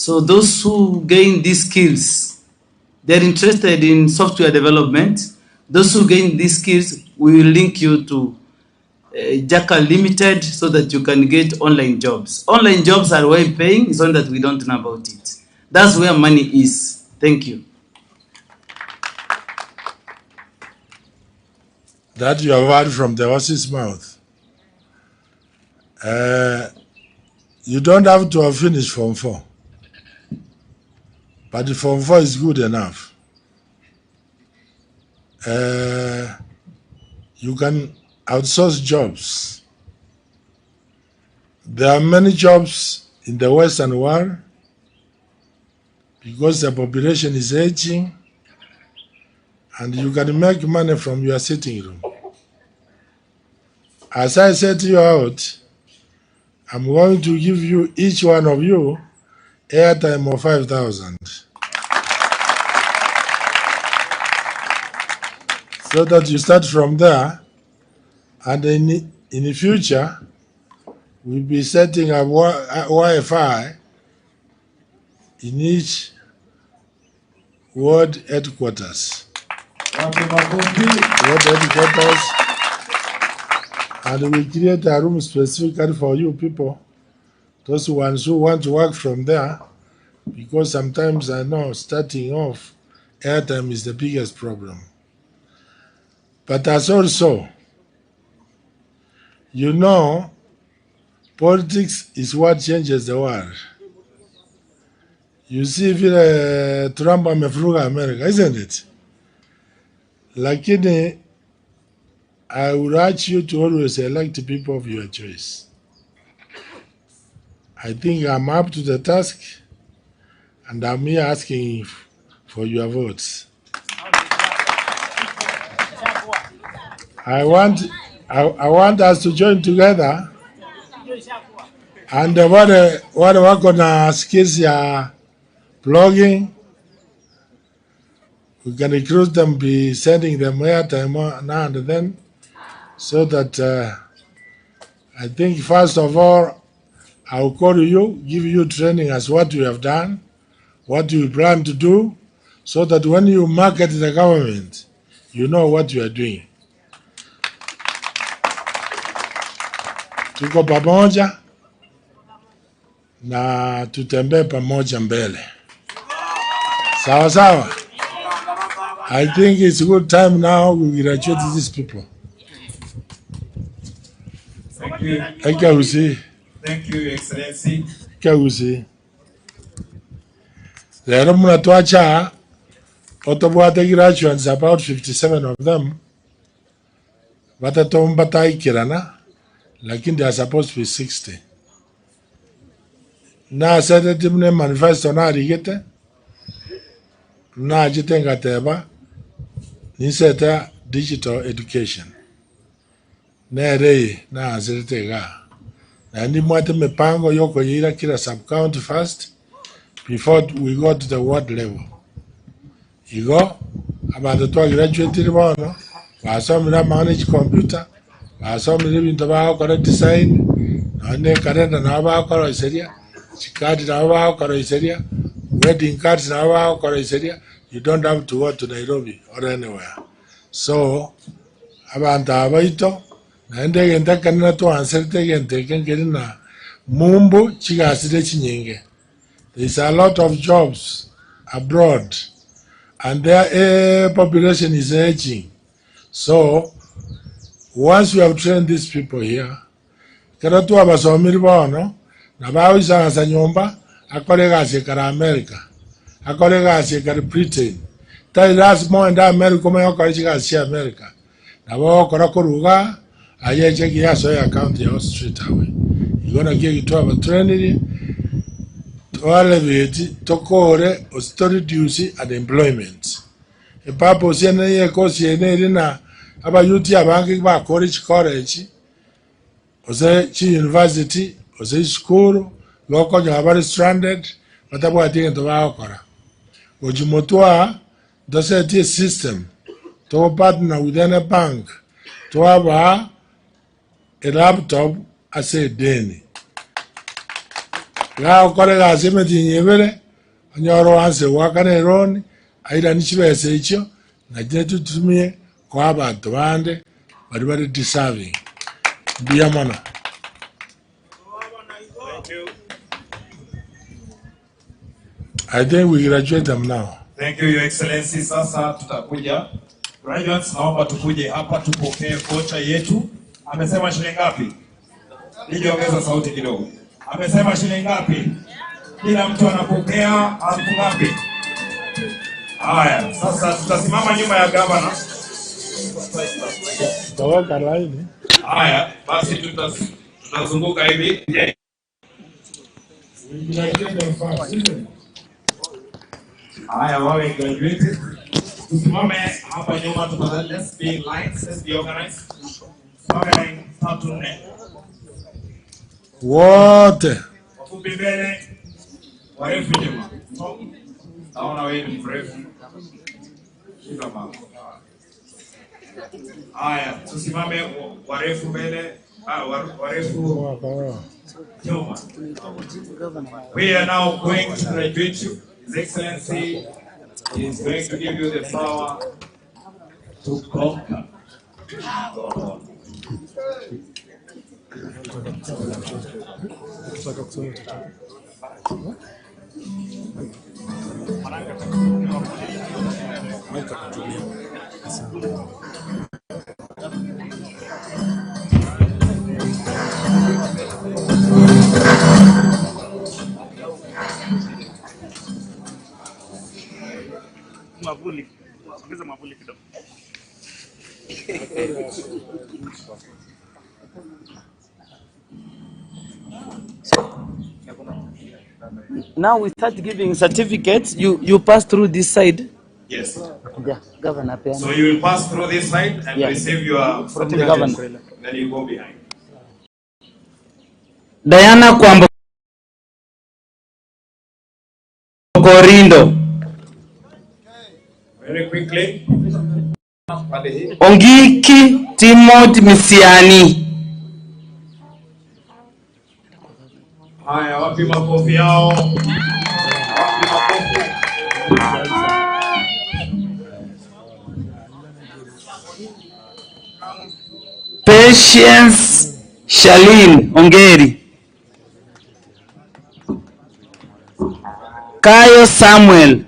So those who gain these skills, they're interested in software development. Those who gain these skills, we will link you to Jaka Limited so that you can get online jobs. Online jobs are well paying, it's only that we don't know about it. That's where money is. Thank you. That you have heard from the horse's mouth. You don't have to have finished Form 4. But the Form 4 is good enough. You can outsource jobs. There are many jobs in the Western world because the population is aging, and you can make money from your sitting room. As I said you out, I'm going to give you, each one of you, airtime of 5,000. So that you start from there, and in the future, we'll be setting up Wi-Fi in each ward headquarters. And we create a room specifically for you people, those ones who want to work from there, because sometimes I know starting off, airtime is the biggest problem. But as also, you know, politics is what changes the world. You see, Trump amefuruga America, isn't it? Lakini, I would urge you to always elect people of your choice. I think I'm up to the task, and I'm here asking for your votes. I want us to join together, and what we're gonna skills ya blogging, we can recruit them, be sending them airtime now and then, so that I think first of all, I'll call you, give you training as what you have done, what you plan to do, so that when you market the government, you know what you are doing. Tuko pamoja na tutembee pamoja mbele. Sawa sawa. I think it's a good time now we graduate these people. Thank you. Thank you, Thank you, Excellency. Kagusi. Lero munatwacha otobwate graduates, about 57 of them. Watatomba taikirana, lakini they are supposed to be 60. Na sete timne manifesto na rigete, na jitenga teba, niseta digital education. Na rei na aziritega. Na ndi mwate mepango yoko yira kila sub-county first, before we go to the ward level. Igo, about the graduate ribono, wasomira manage computer, wasomira bintu bakora design, nane karenda na bakora iseria, chikadi na bakora iseria, wedding cards na bakora iseria. You don't have to go to Nairobi or anywhere. So, abantu abaito, na ndege ndakana to answer te kengerina mumbo chigasire chinyenge. There's a lot of jobs abroad, and their population is aging. So, once we have trained these people here, karatu abasomiri bono, na bawisa sa nyumba, akole gasi kara America, akole gasi kara Britain. Tai last month America mo akole gasi America. Na bo kora koruga, aye cheki ya so ya account ya straight away. You gonna give it to our training. Tokore austerity duty and employment. A purpose in a course in about UT banking back college, or say university, or say school, local, you are very stranded, but about the end of our Kora. Ojimotoa does a system to partner within a bank to have a laptop as a daily. Ga okore ga seme tinyebere anyoro anse wakane roni aida nichibese icho na jetu tumie kwa abantu bande bari deserving diamana. I think we graduate them now. Thank you, Your Excellency. Sasa tutakuja. Graduates, naomba tukuje hapa tupokee kocha yetu. Amesema shilingi ngapi? Nijiongeza sauti kidogo. Amesema shilingi ngapi? Kila mtu anapokea elfu ngapi? Haya, sasa tutasimama nyuma ya gavana. Tawaka line. Haya, basi tutazunguka hivi. Haya, wawe graduated. Tusimame hapa nyuma tupatane. Let's be lines, let's be organized. Simame line 3-4. Wote. Wafupi mbele, warefu nyuma. Naona wewe ni mrefu. Shika mama. Haya, tusimame warefu mbele, warefu nyuma. We are now going to graduate you. His Excellency is going to give you the power to conquer. Mavuli. Ongeza mavuli kidogo. Now we start giving certificates. You pass through this side. Yes. Yeah, Governor. So you will pass through this side and receive your certificate. Then you go behind. Diana Kwambo Korindo. Very quickly. Ongiki Timothy Misiani. Haya, wapi makofi yao? Wapi makofi? Patience Shalin Ongeri. Kayo Samuel.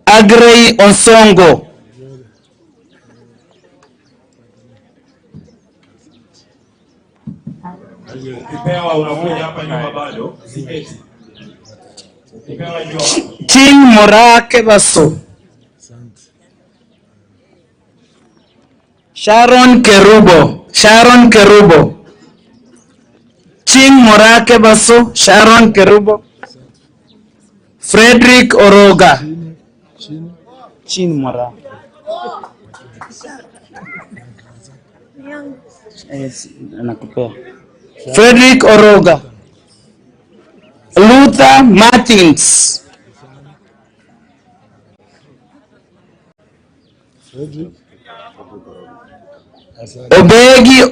Agrey Onsongo. Ukipewa unakuja hapa nyuma bado. Siketi. Ukipewa njoo. King Morake Baso. Sharon Kerubo. King Morake Baso. Sharon Kerubo. Frederick Oroga. Chin Mora. Nakupea. Frederick Oroga. Luther Martins. Obegi